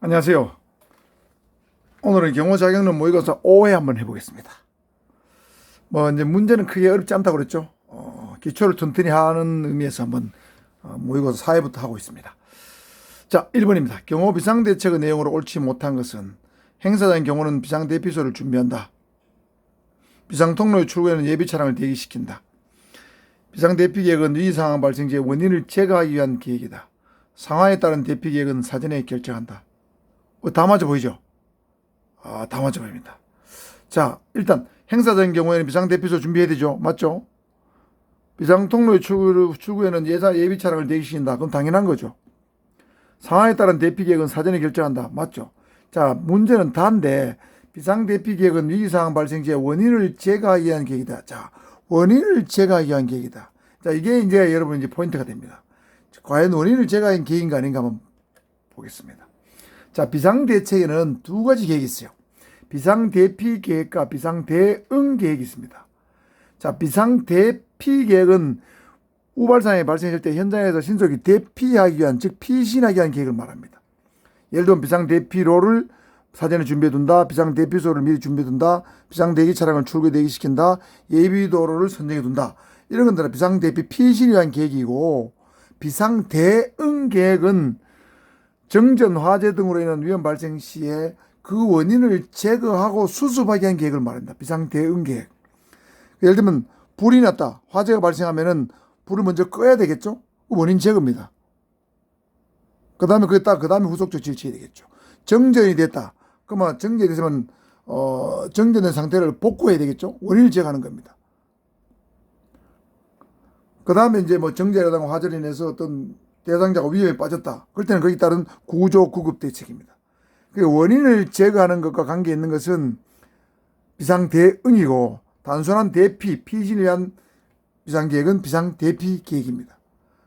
안녕하세요. 오늘은 경호 자격론 모의고사 5회 한번 해보겠습니다. 이제 문제는 크게 어렵지 않다고 그랬죠. 기초를 튼튼히 하는 의미에서 한번 모의고사 4회부터 하고 있습니다. 자, 1번입니다. 경호 비상대책의 내용으로 옳지 못한 것은 행사장의 경우는 비상대피소를 준비한다. 비상통로의 출구에는 예비 차량을 대기시킨다. 비상대피계획은 위기상황 발생 시의 원인을 제거하기 위한 계획이다. 상황에 따른 대피계획은 사전에 결정한다. 다 맞아 보이죠? 다 맞아 보입니다. 자, 일단 행사적인 경우에는 비상대피소 준비해야 되죠. 맞죠? 비상통로의 출구에는 예비 차량을 대기시킨다. 그럼 당연한 거죠. 상황에 따른 대피계획은 사전에 결정한다. 맞죠? 자, 문제는 다인데 비상대피계획은 위기상황 발생 시에 원인을 제거하기 위한 계획이다. 자, 원인을 제거하기 위한 계획이다. 자, 이게 이제 여러분 이제 포인트가 됩니다. 과연 원인을 제거하기 위한 계획인가 아닌가 한번 보겠습니다. 자, 비상대책에는 두 가지 계획이 있어요. 비상대피계획과 비상대응계획이 있습니다. 자, 비상대피계획은 우발상황이 발생했을 때 현장에서 신속히 대피하기 위한, 즉 피신하기 위한 계획을 말합니다. 예를 들면 비상대피로를 사전에 준비해둔다, 비상대피소를 미리 준비해둔다, 비상대기 차량을 출구에 대기시킨다, 예비도로를 선정해둔다. 이런 것들은 비상대피 피신을 위한 계획이고, 비상대응계획은 정전, 화재 등으로 인한 위험 발생 시에 그 원인을 제거하고 수습하기 위한 계획을 말합니다. 비상대응계획. 예를 들면 불이 났다. 화재가 발생하면은 불을 먼저 꺼야 되겠죠? 원인 제거입니다. 그 다음에 후속 조치를 취해야 되겠죠. 정전이 됐다. 그러면 정전이 됐으면 정전된 상태를 복구해야 되겠죠? 원인을 제거하는 겁니다. 그 다음에 이제 정전이라든가 화재로 인해서 어떤 대상자가 위험에 빠졌다. 그럴 때는 거기에 따른 구조 구급 대책입니다. 원인을 제거하는 것과 관계 있는 것은 비상대응이고, 단순한 피신을 위한 비상계획은 비상대피계획입니다.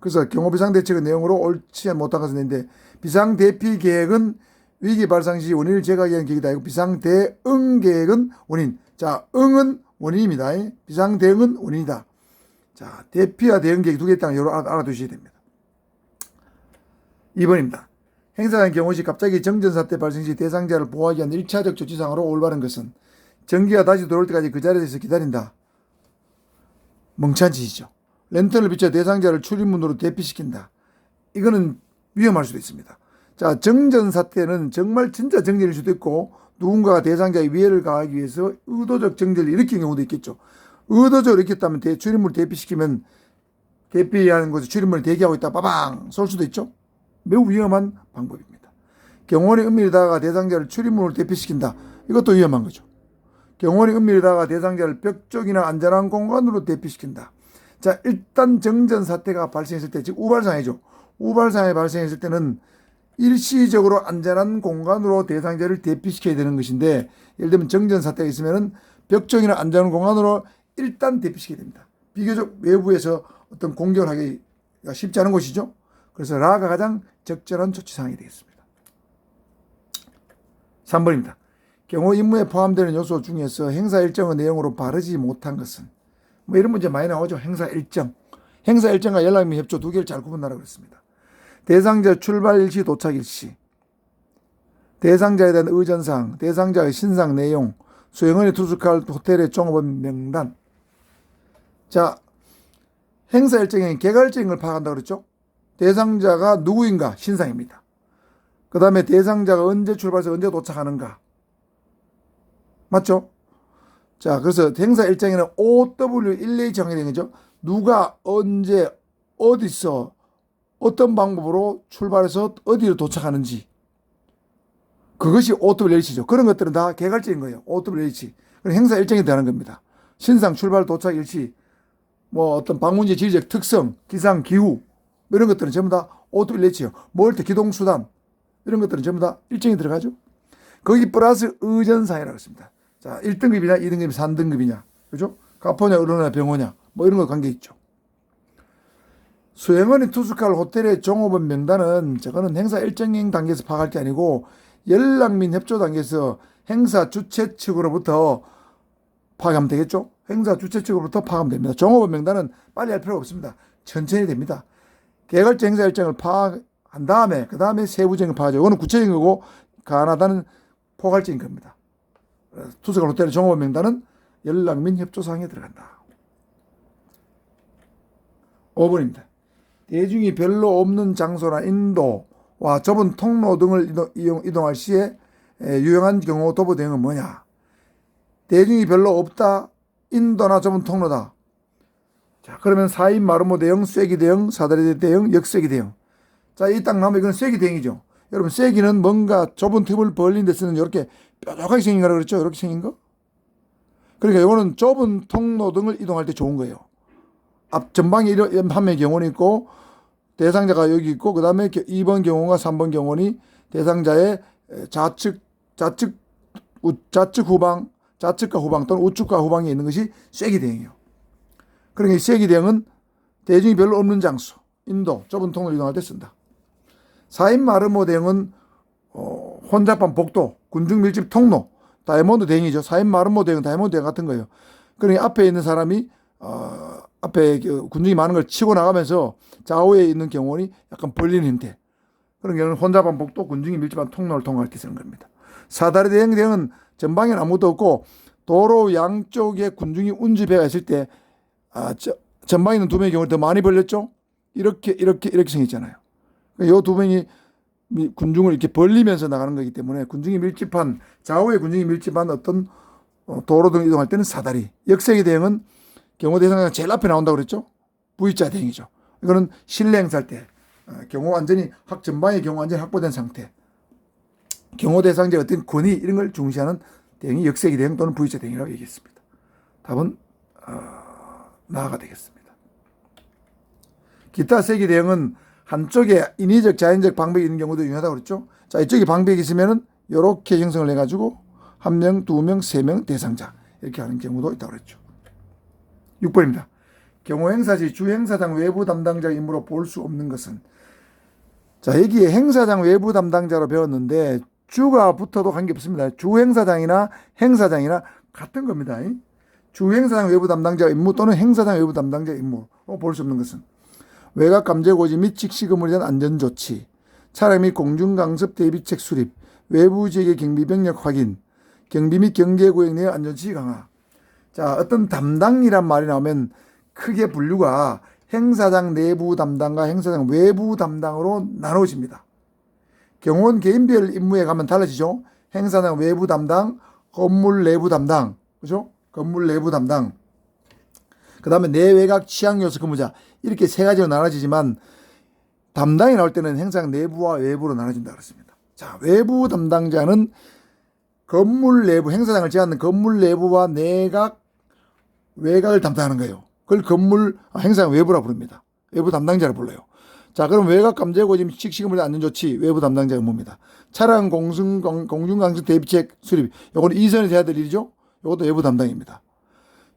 그래서 경호비상대책의 내용으로 옳지 못한 것은 있는데, 비상대피계획은 위기 발생 시 원인을 제거하기 위한 계획이다. 비상대응계획은 원인. 자, 응은 원인입니다. 비상대응은 원인이다. 자, 대피와 대응계획 두 개 있다는 걸 알아두셔야 됩니다. 2번입니다. 행사장 경우 시 갑자기 정전사태 발생 시 대상자를 보호하기 위한 1차적 조치상으로 올바른 것은 전기가 다시 들어올 때까지 그 자리에서 기다린다. 멍청한 짓이죠. 랜턴을 비춰 대상자를 출입문으로 대피시킨다. 이거는 위험할 수도 있습니다. 자, 정전사태는 정말 진짜 정전일 수도 있고, 누군가가 대상자의 위해를 가하기 위해서 의도적 정전을 일으킨 경우도 있겠죠. 의도적으로 일으켰다면 출입문을 대피시키면 대피하는 곳에 출입문을 대기하고 있다 빠방 쏠 수도 있죠. 매우 위험한 방법입니다. 경호원이 은밀히 다가가 대상자를 출입문으로 대피시킨다. 이것도 위험한 거죠. 경호원이 은밀히 다가가 대상자를 벽 쪽이나 안전한 공간으로 대피시킨다. 자, 일단 정전 사태가 발생했을 때, 즉 우발상이죠. 우발상이 발생했을 때는 일시적으로 안전한 공간으로 대상자를 대피시켜야 되는 것인데, 예를 들면 정전 사태가 있으면은 벽 쪽이나 안전한 공간으로 일단 대피시켜야 됩니다. 비교적 외부에서 어떤 공격을 하기가 쉽지 않은 곳이죠. 그래서 라가 가장 적절한 조치사항이 되겠습니다. 3번입니다. 경호 임무에 포함되는 요소 중에서 행사 일정의 내용으로 바르지 못한 것은, 이런 문제 많이 나오죠. 행사 일정과 연락 및 협조 두 개를 잘 구분하라고 그랬습니다. 대상자 출발 일시, 도착 일시, 대상자에 대한 의전사항, 대상자의 신상 내용, 수행원이 투숙할 호텔의 종업원 명단. 자, 행사 일정에 개가 일정을 파악한다고 그랬죠. 대상자가 누구인가 신상입니다. 그 다음에 대상자가 언제 출발해서 언제 도착하는가. 맞죠? 자, 그래서 행사 일정에는 OW1H 정해야 되는 거죠. 누가 언제 어디서 어떤 방법으로 출발해서 어디로 도착하는지, 그것이 OW1H죠. 그런 것들은 다 개괄적인 거예요. OW1H. 행사 일정이 되는 겁니다. 신상, 출발, 도착 일시, 어떤 방문지 지리적 특성, 기상, 기후, 이런 것들은 전부 다 OW1H예요. 기동수단, 이런 것들은 전부 다 일정이 들어가죠. 거기 플러스 의전사항이라고 했습니다. 자, 1등급이냐, 2등급이냐, 3등급이냐, 그죠? 가포냐, 의료냐, 병원냐, 이런 거 관계 있죠. 수행원이 투숙할 호텔의 종업원 명단은, 저거는 행사 일정 단계에서 파악할 게 아니고, 연락 및 협조 단계에서 행사 주최 측으로부터 파악하면 되겠죠? 행사 주최 측으로부터 파악하면 됩니다. 종업원 명단은 빨리 할 필요가 없습니다. 천천히 됩니다. 개괄적 행사 일정을 파악하는 한 다음에 그 다음에 세부적인 파악이죠. 이거는 구체적인 거고 가나다는 포괄적인 겁니다. 투석을 호텔의 종업원 명단은 연락 및 협조사항에 들어간다. 5번입니다. 대중이 별로 없는 장소나 인도와 좁은 통로 등을 이동할 시에 유용한 경우 도보 대응은 뭐냐? 대중이 별로 없다, 인도나 좁은 통로다. 자, 그러면 4인 마르모 대응, 쐐기 대응, 사다리 대응, 역쐐기 대응. 자, 이 딱 나오면 이건 쐐기 대응이죠. 여러분, 쐐기는 뭔가 좁은 틈을 벌린 데 쓰는 이렇게 뾰족하게 생긴 거라 그랬죠? 이렇게 생긴 거? 그러니까 이거는 좁은 통로 등을 이동할 때 좋은 거예요. 앞 전방에 한 명의 경원이 있고 대상자가 여기 있고 그 다음에 2번 경원과 3번 경원이 대상자의 좌측과 후방 또는 우측과 후방에 있는 것이 쐐기 대응이에요. 그러니까 이 쐐기 대응은 대중이 별로 없는 장소, 인도, 좁은 통로를 이동할 때 쓴다. 4인 마르모 대응은 혼잡한 복도, 군중 밀집 통로, 다이아몬드 대응이죠. 4인 마르모 대응, 다이아몬드 대응 같은 거예요. 그러니까 앞에 있는 사람이 앞에 군중이 많은 걸 치고 나가면서 좌우에 있는 경원이 약간 벌리는 형태. 그런 경우는 혼잡한 복도, 군중이 밀집한 통로를 통과할 때 쓰는 겁니다. 사다리 대응은 전방에는 아무것도 없고 도로 양쪽에 군중이 운집해가 있을 때 전방에 있는 두 명의 경우를 더 많이 벌렸죠. 이렇게 생겼잖아요. 이 두 명이 군중을 이렇게 벌리면서 나가는 거기 때문에 좌우에 군중이 밀집한 어떤 도로 등 이동할 때는 사다리. 역세기 대응은 경호 대상자가 제일 앞에 나온다고 그랬죠. V자 대응이죠. 이거는 실내 행사할 때 경호 완전히 전방의 경호 완전히 확보된 상태. 경호 대상자의 어떤 권위 이런 걸 중시하는 대응이 역세기 대응 또는 V자 대응이라고 얘기했습니다. 답은 나가 되겠습니다. 기타 세기 대응은 한쪽에 인위적 자연적 방벽이 있는 경우도 중요하다고 그랬죠. 자, 이쪽에 방벽이 있으면은 이렇게 형성을 해가지고 1명, 2명, 3명 대상자 이렇게 하는 경우도 있다고 그랬죠. 6번입니다. 경호 행사 시 주 행사장 외부 담당자 임무로 볼 수 없는 것은, 자, 여기에 행사장 외부 담당자로 배웠는데 주가 붙어도 관계없습니다. 주 행사장이나 같은 겁니다. 주 행사장 외부 담당자 임무 또는 행사장 외부 담당자 임무로 볼 수 없는 것은 외곽 감지 고지 및 직시 건물에 대한 안전조치, 차량 및 공중강습 대비책 수립, 외부 지역의 경비 병력 확인, 경비 및 경계구역 내의 안전지시 강화. 자, 어떤 담당이란 말이 나오면 크게 분류가 행사장 내부 담당과 행사장 외부 담당으로 나눠집니다. 경호원 개인별 임무에 가면 달라지죠. 행사장 외부 담당, 건물 내부 담당, 그죠? 건물 내부 담당. 그 다음에 내외곽 취향요소 근무자. 이렇게 세 가지로 나눠지지만 담당이 나올 때는 행사장 내부와 외부로 나눠진다 그랬습니다. 자, 외부 담당자는 건물 내부, 행사장을 제한하는 건물 내부와 외곽을 담당하는 거예요. 그걸 행사장 외부라 부릅니다. 외부 담당자를 불러요. 자, 그럼 외곽 감지 고지 식시금물 안전조치 외부 담당자 의무입니다. 차량 공중강습 대비책 수립. 요거는 2선이 돼야 될 일이죠. 요것도 외부 담당입니다.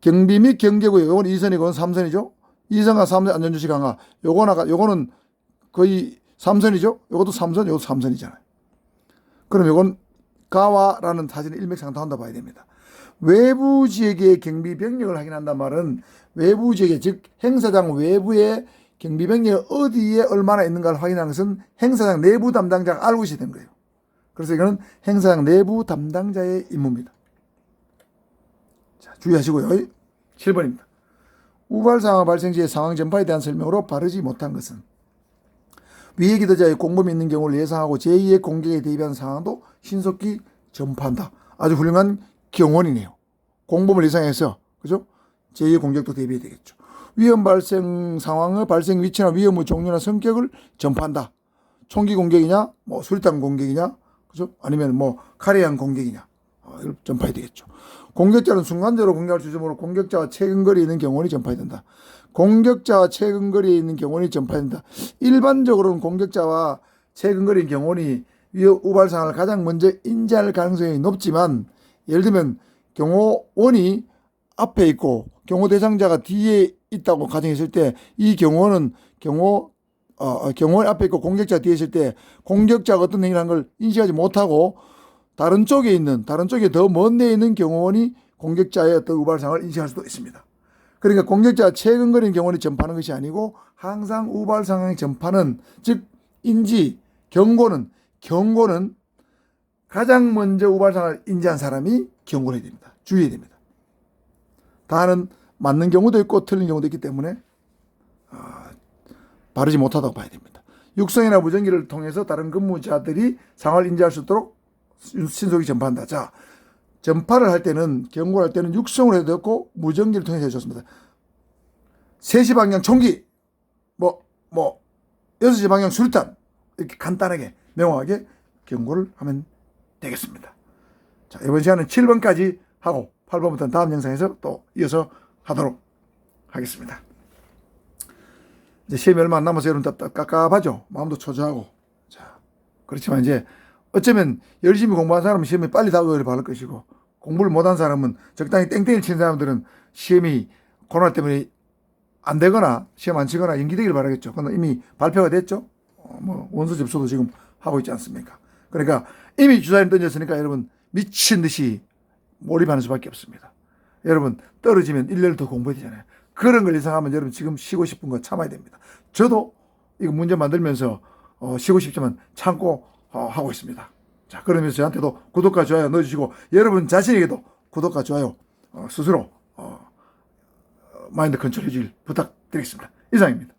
경비 및 경계구역. 요건 2선이고 3선이죠. 2선과 3선 안전조치 강화. 요거는 거의 3선이죠. 요것도 3선, 요것도 3선이잖아요. 그럼 요건 가와라는 사진을 일맥상통한다 봐야 됩니다. 외부 지역의 경비 병력을 확인한다는 말은 외부 지역의, 즉 행사장 외부의 경비 병력이 어디에 얼마나 있는가를 확인하는 것은 행사장 내부 담당자가 알고 있어야 되는 거예요. 그래서 이거는 행사장 내부 담당자의 임무입니다. 자, 주의하시고요. 7번입니다. 우발 상황 발생 시의 상황 전파에 대한 설명으로 바르지 못한 것은, 위의 기도자의 공범이 있는 경우를 예상하고 제2의 공격에 대비한 상황도 신속히 전파한다. 아주 훌륭한 경원이네요. 공범을 예상해서, 그죠? 제2의 공격도 대비해야 되겠죠. 위험 발생 상황의 발생 위치나 위험의 종류나 성격을 전파한다. 총기 공격이냐, 수리탄 공격이냐, 그죠? 아니면 카레한 공격이냐, 이걸 전파해야 되겠죠. 공격자는 순간적으로 공격할 수 있으므로 공격자와 최근거리에 있는 경원이 전파해야 된다. 공격자와 최근거리에 있는 경원이 전파해야 된다. 일반적으로는 공격자와 최근거리인 경원이 우발 상황을 가장 먼저 인지할 가능성이 높지만, 예를 들면 경호원이 앞에 있고 경호 대상자가 뒤에 있다고 가정했을 때, 이 경호원은 경호원 앞에 있고 공격자 뒤에 있을 때 공격자가 어떤 행위를 한 걸 인식하지 못하고 다른 쪽에 더 먼 데에 있는 경호원이 공격자의 어떤 우발상을 인식할 수도 있습니다. 그러니까 공격자가 최근거리인 경호원이 전파하는 것이 아니고 항상 우발 상황의 전파는, 즉 인지, 경고는 가장 먼저 우발상을 인지한 사람이 경고를 해야 됩니다. 주의해야 됩니다. 다는 맞는 경우도 있고 틀린 경우도 있기 때문에 바르지 못하다고 봐야 됩니다. 육성이나 무전기를 통해서 다른 근무자들이 상황을 인지할 수 있도록 신속히 전파한다. 자, 전파를 할 때는, 경고를 할 때는 육성으로 해도 됐고 무전기를 통해서 해도 좋습니다. 3시 방향 총기, 6시 방향 수류탄, 이렇게 간단하게 명확하게 경고를 하면 되겠습니다. 자, 이번 시간은 7번까지 하고 8번부터는 다음 영상에서 또 이어서 하도록 하겠습니다. 이제 시험이 얼마 안 남아서 여러분 깝깝하죠? 마음도 초조하고. 자, 그렇지만 이제 어쩌면 열심히 공부한 사람은 시험이 빨리 다가오기를 바랄 것이고, 공부를 못한 사람은, 적당히 땡땡이를 치는 사람들은 시험이 코로나 때문에 안 되거나 시험 안 치거나 연기되기를 바라겠죠. 그러나 이미 발표가 됐죠. 원서 접수도 지금 하고 있지 않습니까? 그러니까 이미 주사위를 던졌으니까 여러분 미친 듯이 몰입하는 수밖에 없습니다. 여러분 떨어지면 1년을 더 공부해야 되잖아요. 그런 걸 예상하면 여러분 지금 쉬고 싶은 거 참아야 됩니다. 저도 이거 문제 만들면서 쉬고 싶지만 참고 하고 있습니다. 자, 그러면서 저한테도 구독과 좋아요 넣어주시고, 여러분 자신에게도 구독과 좋아요 스스로 마인드 컨트롤 해주길 부탁드리겠습니다. 이상입니다.